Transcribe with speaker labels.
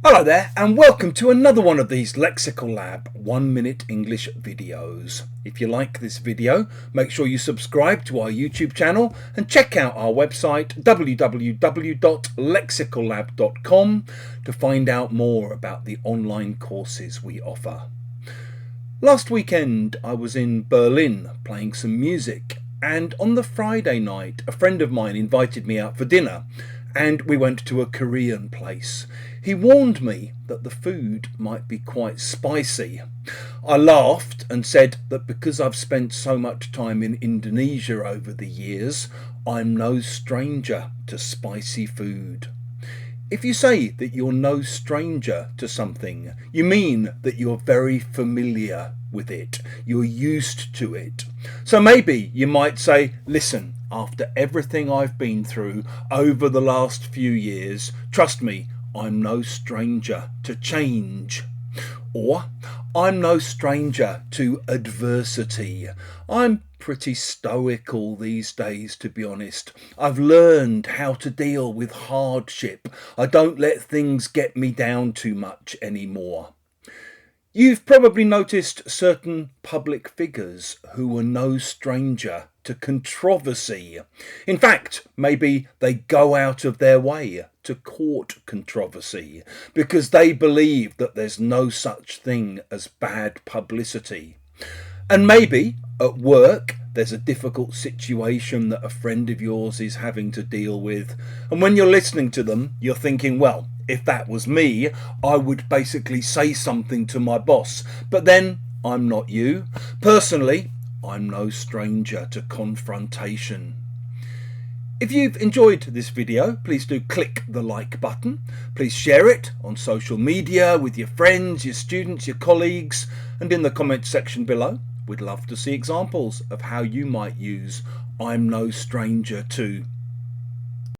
Speaker 1: Hello there and welcome to another one of these Lexical Lab 1 minute English videos. If you like this video, make sure you subscribe to our YouTube channel and check out our website www.lexicallab.com to find out more about the online courses we offer. Last weekend I was in Berlin playing some music, and on the Friday night a friend of mine invited me out for dinner and we went to a Korean place. He warned me that the food might be quite spicy. I laughed and said that because I've spent so much time in Indonesia over the years, I'm no stranger to spicy food. If you say that you're no stranger to something, you mean that you're very familiar with it. You're used to it. So maybe you might say, listen, after everything I've been through over the last few years, trust me, I'm no stranger to change. Or, I'm no stranger to adversity. I'm pretty stoical these days, to be honest. I've learned how to deal with hardship. I don't let things get me down too much anymore. You've probably noticed certain public figures who are no stranger to controversy. In fact, maybe they go out of their way to court controversy because they believe that there's no such thing as bad publicity. And maybe at work there's a difficult situation that a friend of yours is having to deal with, and when you're listening to them you're thinking, well, if that was me I would basically say something to my boss, but then I'm not you. Personally, I'm no stranger to confrontation. If you've enjoyed this video, please do click the like button. Please share it on social media with your friends, your students, your colleagues, and in the comments section below. We'd love to see examples of how you might use I'm no stranger to.